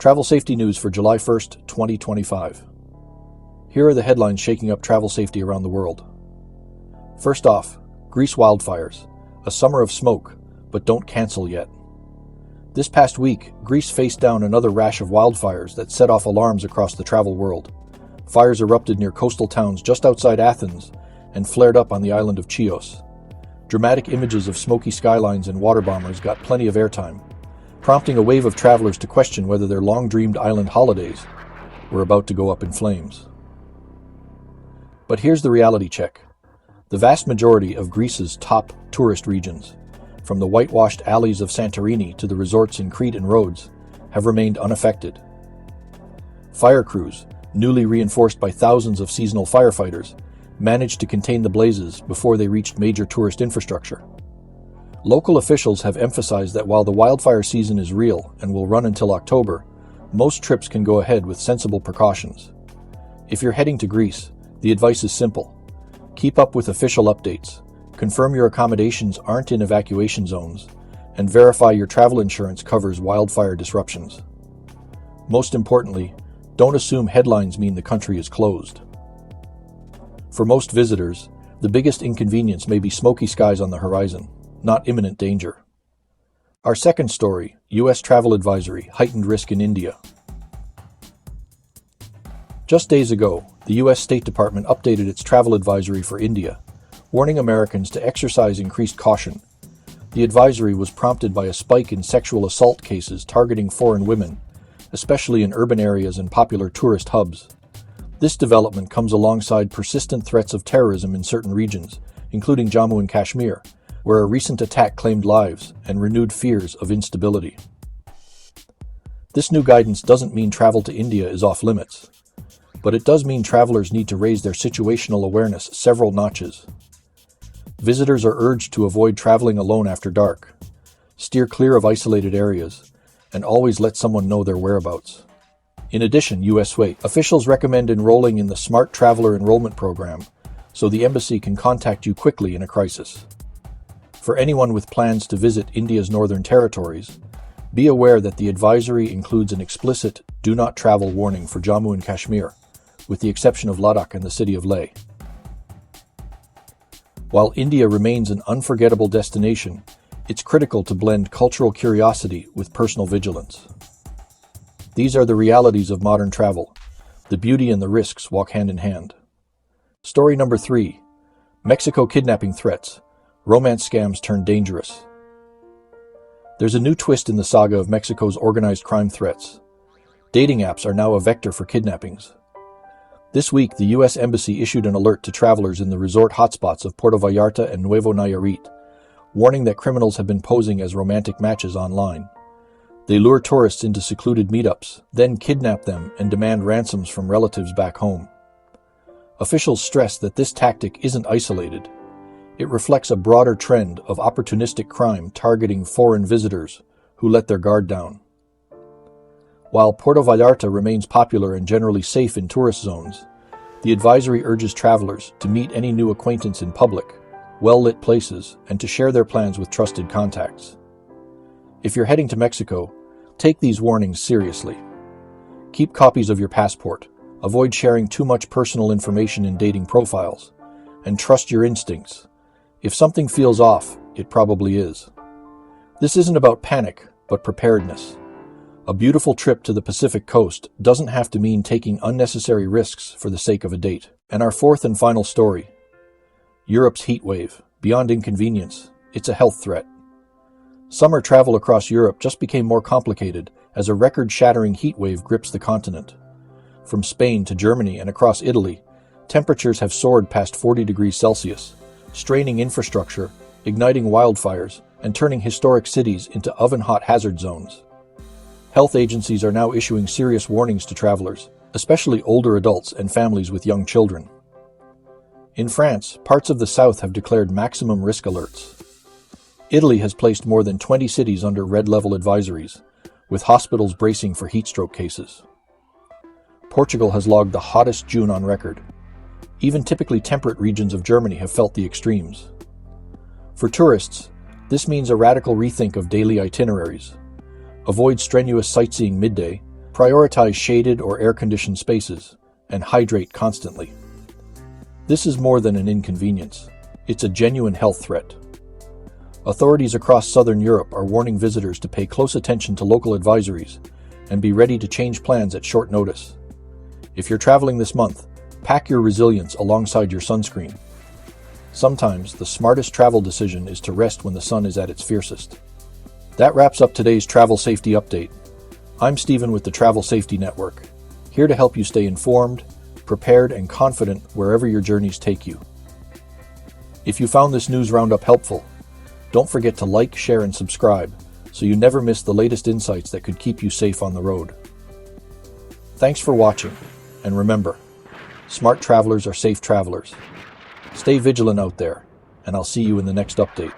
Travel safety news for July 1st, 2025. Here are the headlines shaking up travel safety around the world. First off, Greece wildfires. A summer of smoke, but don't cancel yet. This past week, Greece faced down another rash of wildfires that set off alarms across the travel world. Fires erupted near coastal towns just outside Athens and flared up on the island of Chios. Dramatic images of smoky skylines and water bombers got plenty of airtime, prompting a wave of travelers to question whether their long-dreamed island holidays were about to go up in flames. But here's the reality check. The vast majority of Greece's top tourist regions, from the whitewashed alleys of Santorini to the resorts in Crete and Rhodes, have remained unaffected. Fire crews, newly reinforced by thousands of seasonal firefighters, managed to contain the blazes before they reached major tourist infrastructure. Local officials have emphasized that while the wildfire season is real and will run until October, most trips can go ahead with sensible precautions. If you're heading to Greece, the advice is simple. Keep up with official updates, confirm your accommodations aren't in evacuation zones, and verify your travel insurance covers wildfire disruptions. Most importantly, don't assume headlines mean the country is closed. For most visitors, the biggest inconvenience may be smoky skies on the horizon, not imminent danger. Our second story, U.S. travel advisory, heightened risk in India. Just days ago, the U.S. State Department updated its travel advisory for India, warning Americans to exercise increased caution. The advisory was prompted by a spike in sexual assault cases targeting foreign women, especially in urban areas and popular tourist hubs. This development comes alongside persistent threats of terrorism in certain regions, including Jammu and Kashmir, where a recent attack claimed lives and renewed fears of instability. This new guidance doesn't mean travel to India is off limits, but it does mean travelers need to raise their situational awareness several notches. Visitors are urged to avoid traveling alone after dark, steer clear of isolated areas, and always let someone know their whereabouts. In addition, U.S. officials recommend enrolling in the Smart Traveler Enrollment Program so the embassy can contact you quickly in a crisis. For anyone with plans to visit India's northern territories, be aware that the advisory includes an explicit do not travel warning for Jammu and Kashmir, with the exception of Ladakh and the city of Leh. While India remains an unforgettable destination, it's critical to blend cultural curiosity with personal vigilance. These are the realities of modern travel. The beauty and the risks walk hand in hand. Story number 3. Mexico kidnapping threats. Romance scams turn dangerous. There's a new twist in the saga of Mexico's organized crime threats. Dating apps are now a vector for kidnappings. This week, the U.S. Embassy issued an alert to travelers in the resort hotspots of Puerto Vallarta and Nuevo Nayarit, warning that criminals have been posing as romantic matches online. They lure tourists into secluded meetups, then kidnap them and demand ransoms from relatives back home. Officials stress that this tactic isn't isolated. It reflects a broader trend of opportunistic crime targeting foreign visitors who let their guard down. While Puerto Vallarta remains popular and generally safe in tourist zones, the advisory urges travelers to meet any new acquaintance in public, well-lit places, and to share their plans with trusted contacts. If you're heading to Mexico, take these warnings seriously. Keep copies of your passport, avoid sharing too much personal information in dating profiles, and trust your instincts. If something feels off, it probably is. This isn't about panic, but preparedness. A beautiful trip to the Pacific coast doesn't have to mean taking unnecessary risks for the sake of a date. And our fourth and final story. Europe's heatwave. Beyond inconvenience, it's a health threat. Summer travel across Europe just became more complicated as a record-shattering heatwave grips the continent. From Spain to Germany and across Italy, temperatures have soared past 40 degrees Celsius, straining infrastructure, igniting wildfires, and turning historic cities into oven-hot hazard zones. Health agencies are now issuing serious warnings to travelers, especially older adults and families with young children. In France, parts of the south have declared maximum risk alerts. Italy has placed more than 20 cities under red-level advisories, with hospitals bracing for heatstroke cases. Portugal has logged the hottest June on record. Even typically temperate regions of Germany have felt the extremes. For tourists, this means a radical rethink of daily itineraries. Avoid strenuous sightseeing midday, Prioritize shaded or air-conditioned spaces and hydrate constantly. This is more than an inconvenience. It's a genuine health threat. Authorities across southern Europe are warning visitors to pay close attention to local advisories and be ready to change plans at short notice. If you're traveling this month, pack your resilience alongside your sunscreen. Sometimes the smartest travel decision is to rest when the sun is at its fiercest. That wraps up today's travel safety update. I'm Stephen with the Travel Safety Network, here to help you stay informed, prepared, and confident wherever your journeys take you. If you found this news roundup helpful, don't forget to like, share, and subscribe so you never miss the latest insights that could keep you safe on the road. Thanks for watching, and remember, smart travelers are safe travelers. Stay vigilant out there, and I'll see you in the next update.